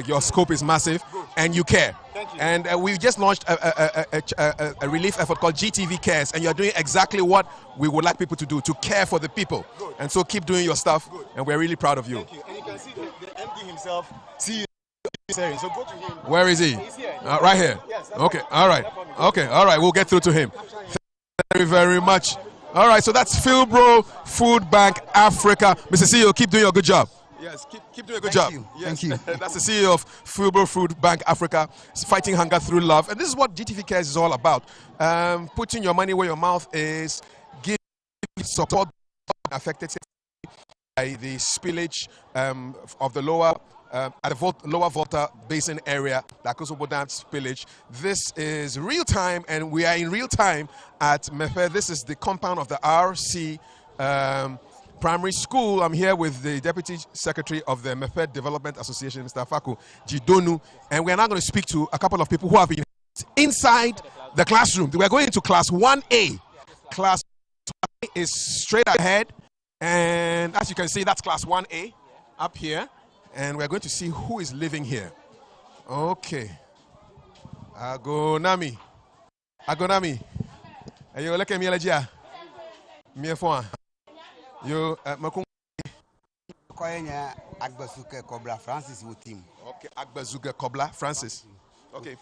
Your scope is massive, and you care. Thank you. And we just launched a relief effort called GTV Cares, and you're doing exactly what we would like people to do, to care for the people. Good. And so keep doing your stuff, and we're really proud of you. Thank you. And you can see the MD himself. See you. So go to him. Where is he? He's here. Right here. Yes. Okay. All right. Okay. All right. We'll get through to him. Thank you very much. All right. So that's Philbro Food Bank Africa. Mr. CEO, keep doing your good job. Yes, keep doing a good job. Yes. Thank you. That's the CEO of Philbro Food Bank Africa. It's fighting hunger through love. And this is what GTV Cares is all about. Putting your money where your mouth is, giving support affected by the spillage of the lower lower Volta Basin area, the VRA Dam Spillage. This is real time, and we are in real time at Mefe. This is the compound of the RC Primary School. I'm here with the Deputy Secretary of the Mefe Development Association, Mr. Faku Jidonu, and we're now going to speak to a couple of people who have been inside the classroom. We're going into class 1A. Class 1A is straight ahead, and as you can see, that's class 1A up here, and we're going to see who is living here. Okay. Agonami. Ayo leke mi elejia. Mi efo. Yo makun Koyenya Agbazuke Kobla Francis with team. Okay, Agbazuke Kobla Francis. Okay.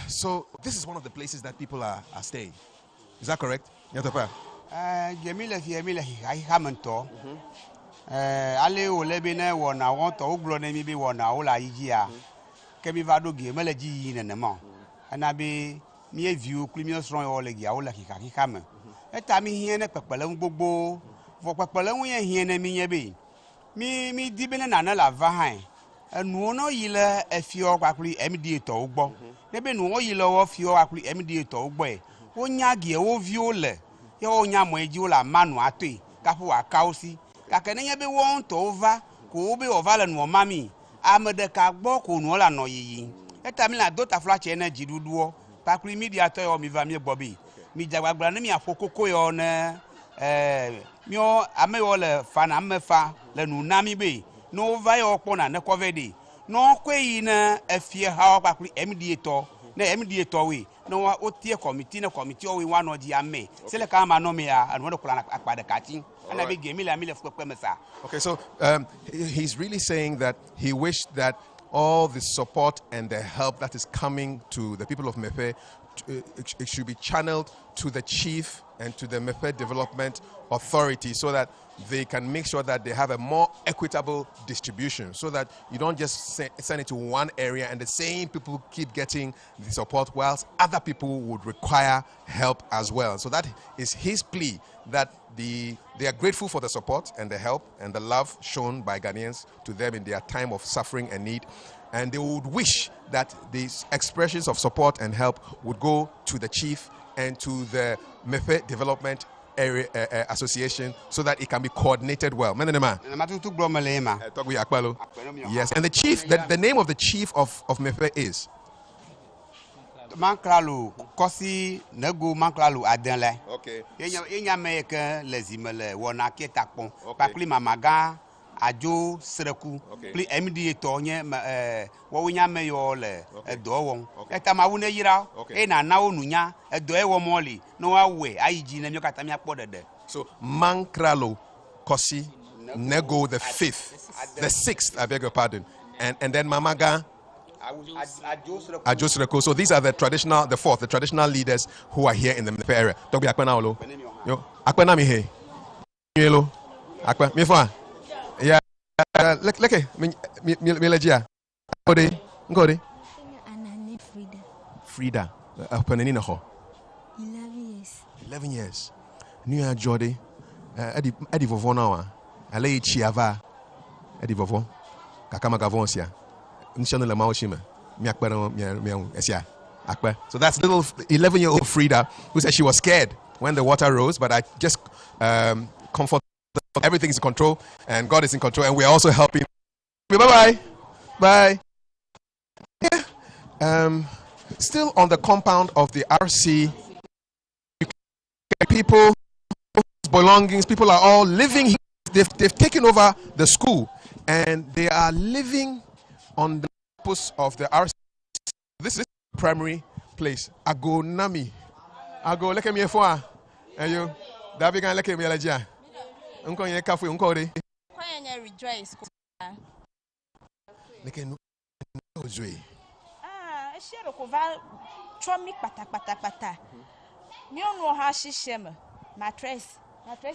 So this is one of the places that people are staying. Is that correct? Yatapa. Gemile I haven't to. Ale olebine wona won to oglo na mi bi wona ola yia. Kemi vado gemele ji yin na mo. Ana be mi view klimios strong olegi ola kika kama. Eta mi hie na pepele gbogbo. For pepele won hie na mi yebe. Mi dibene na na la va han. Enu no yile efio kwakuri MD to ogbo. Nebe nu o yile wo fio kwakuri MD to ogbo e. Onya gie wo vio le. Ye onya mo eji ola manu atoi. Kapu akausi. Kakene be won to over ko be over nu mami. Amede ka gbo ko nu ola no yiyi. Eta mi la dota flash energy duduo. Kwakuri media to yo mi va mi gbobi. Mi jagbagbara na mi afokoko yo na mio amewo le fana amefa le nunami be no va yo pona na covid no kweyi na efie ha kwakuri MDA to we no o tie committee na committee o we wa no ji ame sele ka ma no me ya anu do kula na akpada kati ana be ge mi le mesa. Okay, so he's really saying that he wished that all the support and the help that is coming to the people of Mefe, it should be channeled to the chief and to the Mefe Development Authority so that they can make sure that they have a more equitable distribution, so that you don't just send it to one area and the same people keep getting the support whilst other people would require help as well. So that is his plea, that they are grateful for the support and the help and the love shown by Ghanaians to them in their time of suffering and need. And they would wish that these expressions of support and help would go to the chief and to the Mefe Development Association so that it can be coordinated well. Yes, and the chief, the name of the chief of Mefe is? Manklalu Kosi Nego Manklalu Adenle. Okay. Yenya meke lezimele wona ketakpon. Pakli mamaga ajo sreku. Pli MDA to nye wo winya me yo le edo won. Eta ma wune yira e na na onunya edo e wo moli no awe ayiji na mi kata mi akpo dede. So Manklalu Kosi Nego the 5th, the 6th, I beg your pardon. And then Mamaga Ajosreko. So these are the traditional leaders who are here in the Mefe area. Tobi Akpena Olo. Yo, Akpena mi he. Yelo. Akpe mi fa. Yeah. Leke mi lejia. Ngode. Anani Frida. Akpena ni ho. 11 years. 11 years. New Year Jody. Edi vovo na wa. Ale chiava. Edi vovo. Kakama gavonsia. So that's little 11-year-old Frida who said she was scared when the water rose, but I just comfort everything is in control and God is in control and we're also helping. Bye. Yeah. Still on the compound of the RC, people, belongings, people are all living here. They've taken over the school and they are living on the campus of the RC. This is primary place. Ago Nami. Ago leke mi efo ayo. Dabi gan leke mi alaja. Unko yen kafu unko de. Kwa yen rejoice. Leke no ozwe. E share ko va chomi pata. Mi onu ha hihye me. Mattress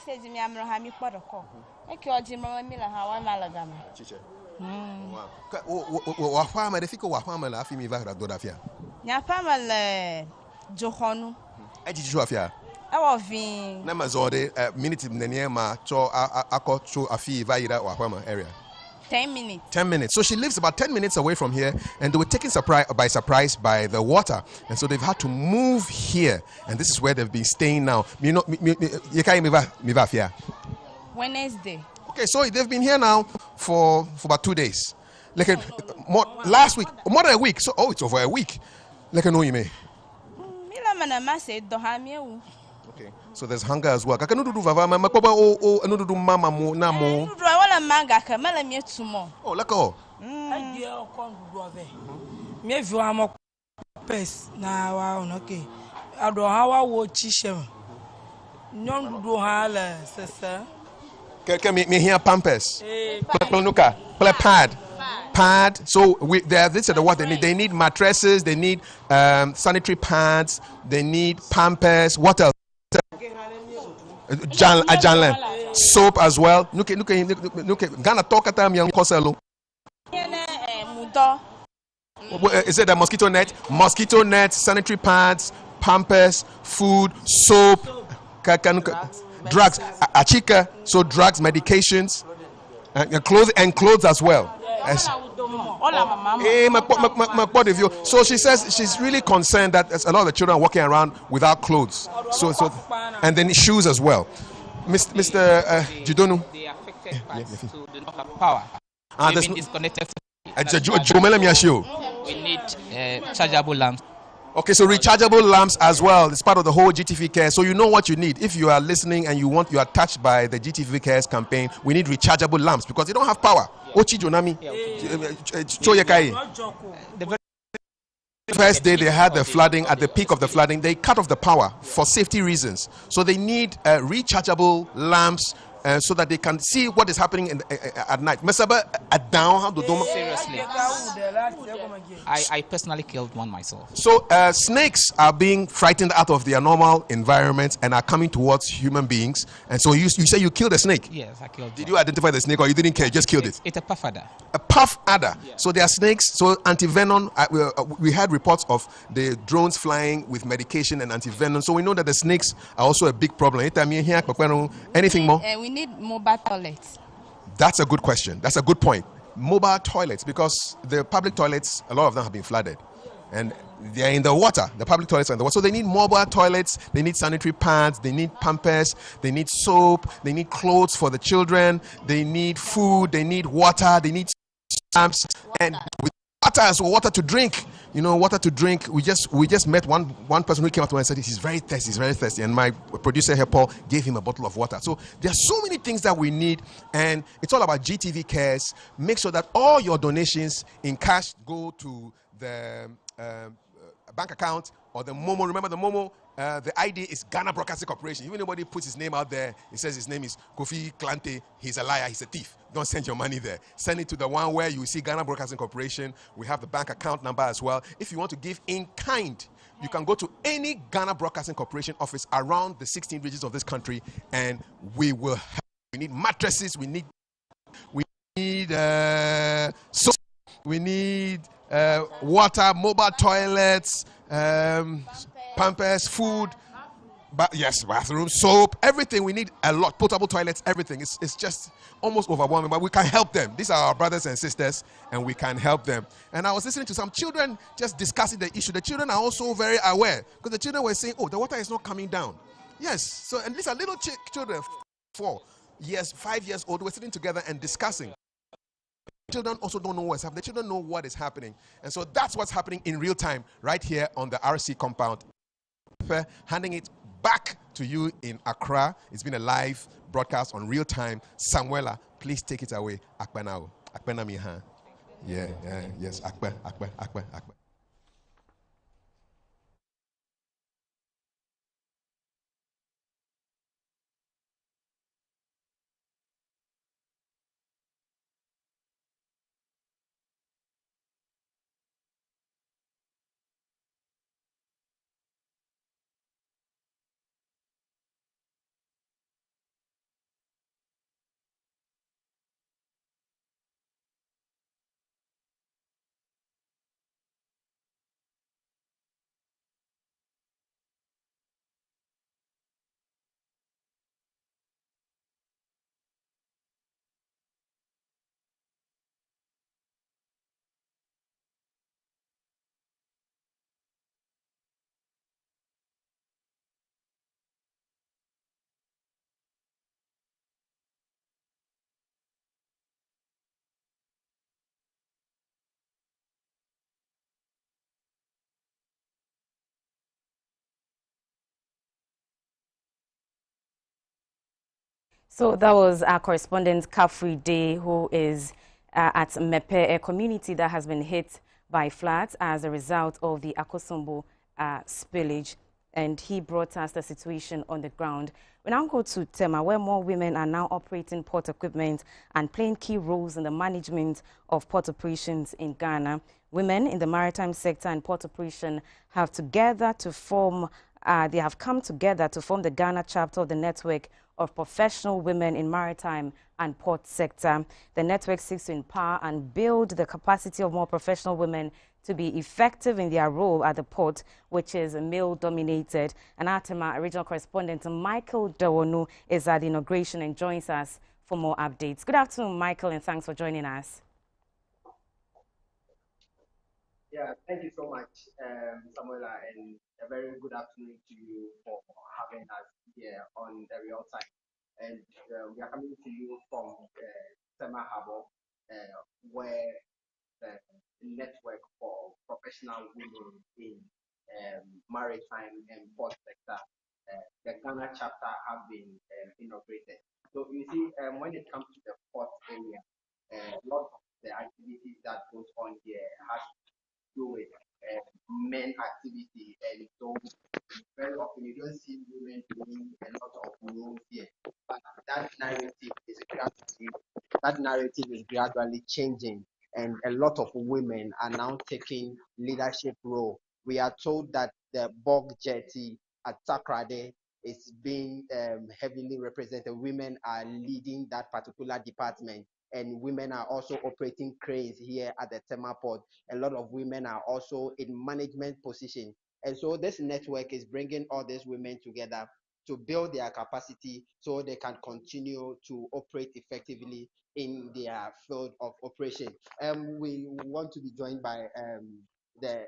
ezi mi amro ha mi kpodoko. Eke oji mama mi la ha wa malaga ma. Chiche. Wa fama de fiko wa fama la afi mi va ra do da fia. Nya fama le johonu. Eji ju afia. E wo vin. Na mazode minute nene ma cho akocho afi va ira wa fama area. 10 minutes. 10 minutes. So she lives about 10 minutes away from here, and they were taken by surprise by the water, and so they've had to move here, and this is where they've been staying now. Wednesday. Okay, so they've been here now for about 2 days. Like last week, more than a week. So it's over a week. Like no you may. Okay, so there's hunger as well. Kakanu dudu vava mama koba anu dudu mama mo na mo. Dudu wala manga ka mala mi tumo. Oh, lako. Idea o kon dudu ave. Me vi wa mo pes na wa okay. Ado ha wa wo chishem. Nyon dudu ha la sesa. Ke me here pampers. Planuka, pad. So this is what they need. They need mattresses, they need sanitary pads, they need pampers. What else? Soap as well. Look. Gana talk at them young Koselo. Is it a mosquito net? Mosquito net, sanitary pads, pampers, food, soap, drugs, achika, so drugs, medications, and clothes as well. So she says she's really concerned that there's a lot of the children walking around without clothes. So and then shoes as well. Mr. Jidonu. The affected parts do not have power. They've been disconnected. We need chargeable lamps. Okay, so rechargeable lamps as well. It's part of the whole GTV Care. So you know what you need. If you are listening and you are touched by the GTV Cares campaign, we need rechargeable lamps because they don't have power. Ochi Jonami. The first day they had the flooding, at the peak of the flooding, they cut off the power for safety reasons. So they need rechargeable lamps so that they can see what is happening at night. Mesaba down how to do. Seriously, I personally killed one myself. So snakes are being frightened out of their normal environment and are coming towards human beings. And so you say you killed a snake. Yes, I killed. Did you identify the snake or you didn't care? You just killed it. It's a puff adder. A puff adder. Yeah. So there are snakes. So anti-venom. We had reports of the drones flying with medication and anti-venom. So we know that the snakes are also a big problem. Anything more? We need mobile toilets. That's a good question. That's a good point. Mobile toilets, because the public toilets, a lot of them have been flooded. And they're in the water. The public toilets are in the water. So they need mobile toilets, they need sanitary pads, they need pampers, they need soap, they need clothes for the children, they need food, they need water, they need stamps, and with water to drink. You know, water to drink. We just met one person who came up to me and said he's very thirsty, and my producer here, Paul, gave him a bottle of water. So there are so many things that we need, and it's all about GTV Cares. Make sure that all your donations in cash go to the bank account or the Momo. Remember the Momo. The ID is Ghana Broadcasting Corporation. If anybody puts his name out there, he says his name is Kofi Klante, he's a liar, he's a thief. Don't send your money there. Send it to the one where you see Ghana Broadcasting Corporation. We have the bank account number as well. If you want to give in kind, you can go to any Ghana Broadcasting Corporation office around the 16 regions of this country, and we will help. We need mattresses, we need soap, we need water, mobile toilets, pampers, food, bathroom, soap, everything. We need a lot. Potable toilets, everything. It's just almost overwhelming, but we can help them. These are our brothers and sisters, and we can help them. And I was listening to some children just discussing the issue. The children are also very aware, because the children were saying, oh, the water is not coming down. Yes. So, and these are little children, 4 years, 5 years old, we're sitting together and discussing. Children also don't know what's happening. The children know what is happening. And so that's what's happening in real time right here on the RC compound. Handing it back to you in Accra. It's been a live broadcast on real time. Samuela, please take it away. Akbenao. Akbenamiha. Yes. Akpe. So that was our correspondent Kafri Day, who is at Mepe, a community that has been hit by floods as a result of the Akosombo spillage. And he brought us the situation on the ground. We now go to Tema, where more women are now operating port equipment and playing key roles in the management of port operations in Ghana. Women in the maritime sector and port operation have they have come together to form the Ghana chapter of the network of professional women in maritime and port sector. The network seeks to empower and build the capacity of more professional women to be effective in their role at the port, which is male-dominated. And our Tema regional correspondent Michael Dawonu is at the inauguration and joins us for more updates. Good afternoon, Michael, and thanks for joining us. Yeah, thank you so much, Samuela, and a very good afternoon to you for having us here on the real time. And we are coming to you from Tema Harbor, where the network for professional women in maritime and port sector, the Ghana chapter, have been inaugurated. So you see, when it comes to the port area, a lot of the activities that goes on here has do with men activity, and so very often you don't see women doing a lot of roles here. But that narrative is gradually changing, and a lot of women are now taking leadership role. We are told that the Bog Jetty at Takrade is being heavily represented. Women are leading that particular department, and women are also operating cranes here at the Tema Port. A lot of women are also in management position. And so this network is bringing all these women together to build their capacity so they can continue to operate effectively in their field of operation. We want to be joined by the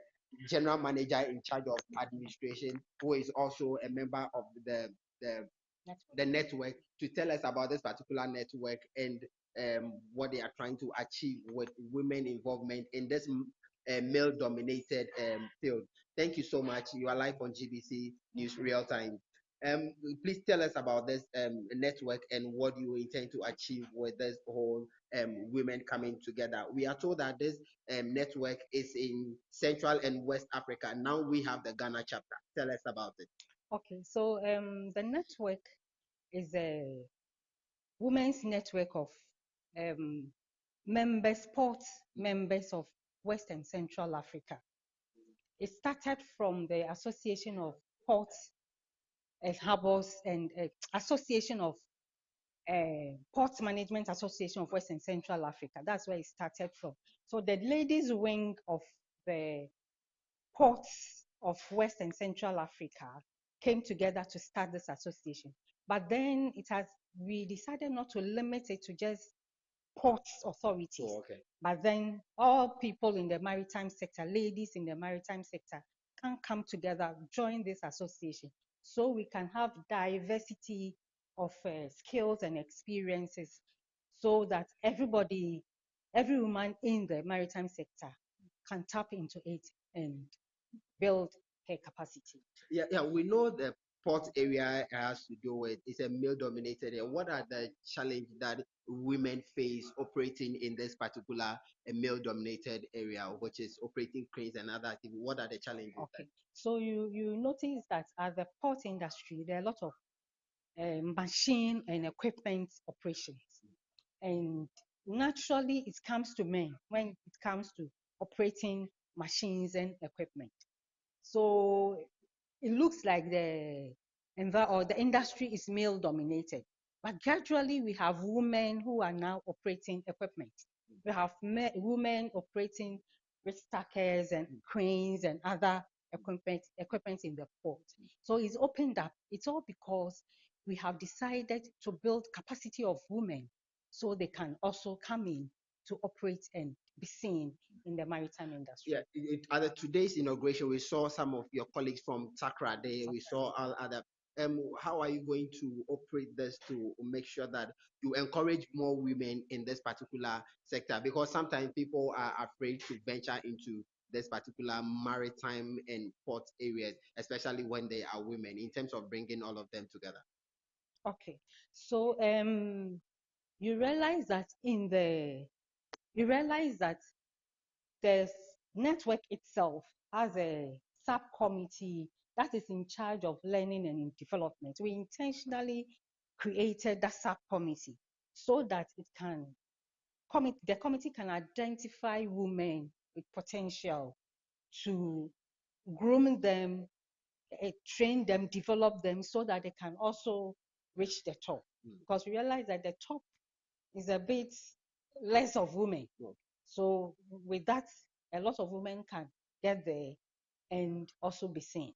general manager in charge of administration, who is also a member of the network, to tell us about this particular network and what they are trying to achieve with women involvement in this male-dominated field. Thank you so much. You are live on GBC News Real Time. Please tell us about this network and what you intend to achieve with this whole women coming together. We are told that this network is in Central and West Africa. Now we have the Ghana chapter. Tell us about it. Okay, so the network is a women's network of port members of West and Central Africa. It started from the Association of Ports and Harbors and Association of Port Management Association of West and Central Africa. That's where it started from. So the ladies' wing of the ports of West and Central Africa came together to start this association. But then we decided not to limit it to just ports authorities. Oh, okay. But then all people in the maritime sector, ladies in the maritime sector, can come together, join this association, so we can have diversity of skills and experiences, so that every woman in the maritime sector can tap into it and build her capacity. Yeah, we know the port area has to do with, it's a male-dominated area. What are the challenges that women face operating in this particular male-dominated area, which is operating cranes and other activities? What are the challenges? Okay, so you notice that at the port industry, there are a lot of machine and equipment operations, and naturally it comes to men when it comes to operating machines and equipment. So it looks like the industry is male dominated, but gradually we have women who are now operating equipment. We have women operating with stackers and cranes and other equipment in the port. So it's opened up. It's all because we have decided to build capacity of women so they can also come in to operate and be seen in the maritime industry. Yeah, at today's inauguration, we saw some of your colleagues from Takra there. We saw all other. How are you going to operate this to make sure that you encourage more women in this particular sector? Because sometimes people are afraid to venture into this particular maritime and port areas, especially when they are women, in terms of bringing all of them together. Okay, so you realize that the network itself has a subcommittee that is in charge of learning and development. We intentionally created that subcommittee so that the committee can identify women with potential to groom them, train them, develop them so that they can also reach the top. Because we realize that the top is a bit less of women. So with that, a lot of women can get there and also be seen.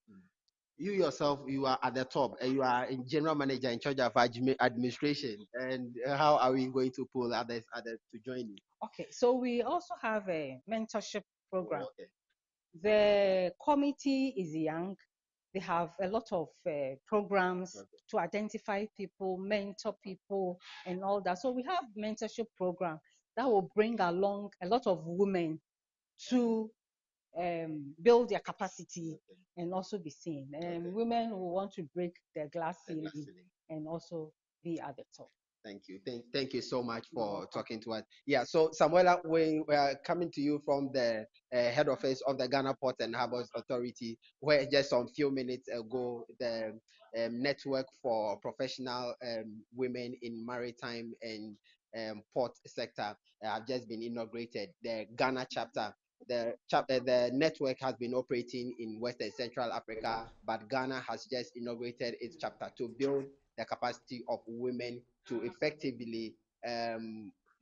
You yourself, you are at the top, and you are in general manager in charge of administration. And how are we going to pull others to join you? Okay, so we also have a mentorship program. The committee is young. They have a lot of programs to identify people, mentor people, and all that. So we have mentorship program that will bring along a lot of women to build their capacity and also be seen. Women who want to break the glass ceiling and also be at the top. Thank you. Thank you so much for talking to us. Yeah, so Samuela, we are coming to you from the head office of the Ghana Port and Harbors Authority, where just some few minutes ago, the network for professional women in maritime and port sector have just been inaugurated. The Ghana chapter. The network has been operating in West and Central Africa, but Ghana has just inaugurated its chapter to build the capacity of women to effectively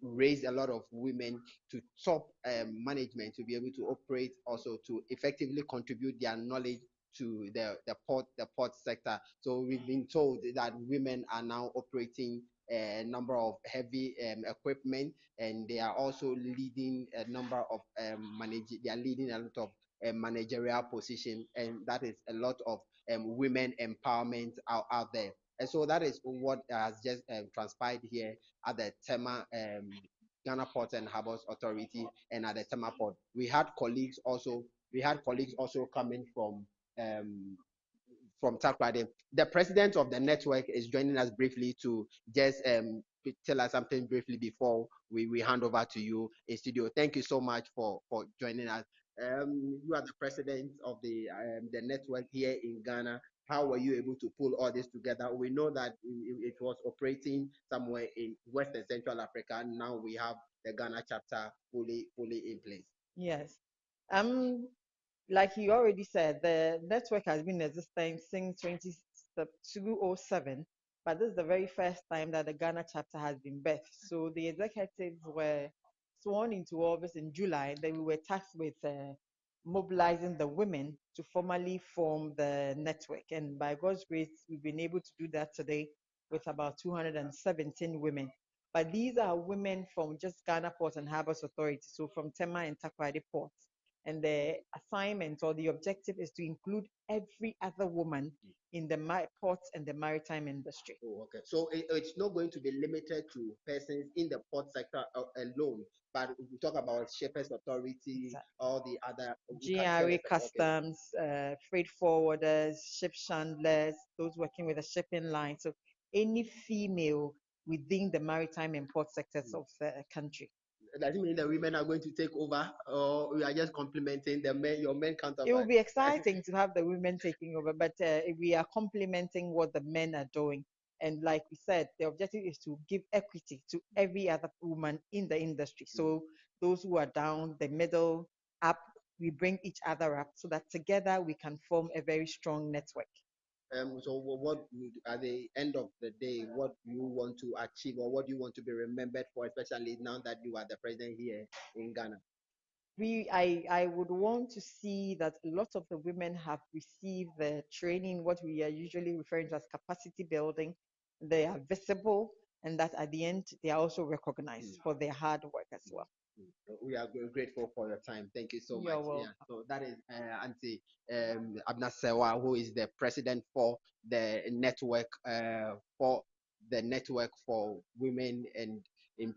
raise a lot of women to top management to be able to operate, also to effectively contribute their knowledge to the port sector. So we've been told that women are now operating a number of heavy equipment, and they are also leading a number of they are leading a lot of managerial position, and that is a lot of women empowerment out there. And so that is what has just transpired here at the Tema Ghana Ports and Harbors Authority and at the Tema Port. We had colleagues also coming from Takrady. The president of the network is joining us briefly to just tell us something briefly before we hand over to you in studio. Thank you so much for joining us. You are the president of the network here in Ghana. How were you able to pull all this together? We know that it was operating somewhere in West and Central Africa. Now we have the Ghana chapter fully in place. Yes. Like you already said, the network has been existing since 2007, but this is the very first time that the Ghana chapter has been birthed. So the executives were sworn into office in July, then we were tasked with mobilizing the women to formally form the network. And by God's grace, we've been able to do that today with about 217 women. But these are women from just Ghana Ports and Harbors Authority, so from Tema and Takoradi ports. And the assignment or the objective is to include every other woman in the ports and the maritime industry. Oh, okay. So it's not going to be limited to persons in the port sector alone, but we talk about Shippers Authority, all the other GRA customs, freight forwarders, ship chandlers, those working with a shipping line. So any female within the maritime and port sectors of the country. Does it mean the women are going to take over, or we are just complementing the men, your men counterpart? It will be exciting to have the women taking over, but we are complementing what the men are doing. And like we said, the objective is to give equity to every other woman in the industry. So those who are down, the middle, up, we bring each other up so that together we can form a very strong network. So what at the end of the day, what do you want to achieve, or what do you want to be remembered for, especially now that you are the president here in Ghana? I would want to see that a lot of the women have received the training, what we are usually referring to as capacity building. They are visible, and that at the end they are also recognized for their hard work as well. We are grateful for your time. Thank you so You're much. welcome. Yeah. So that is Auntie Abna Sewa, who is the president for the network for women and in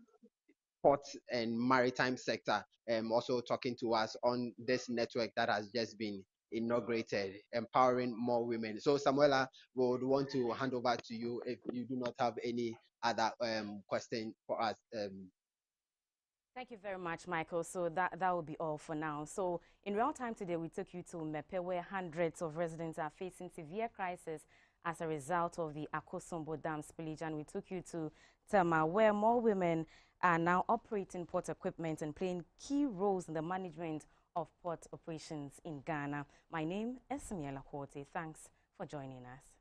ports and maritime sector. Also talking to us on this network that has just been inaugurated, empowering more women. So Samuela, we would want to hand over to you if you do not have any other question for us. Thank you very much, Michael. So that will be all for now. So in real time today, we took you to Mepe, where hundreds of residents are facing severe crisis as a result of the Akosombo Dam spillage. And we took you to Tema, where more women are now operating port equipment and playing key roles in the management of port operations in Ghana. My name is Samiela Korte. Thanks for joining us.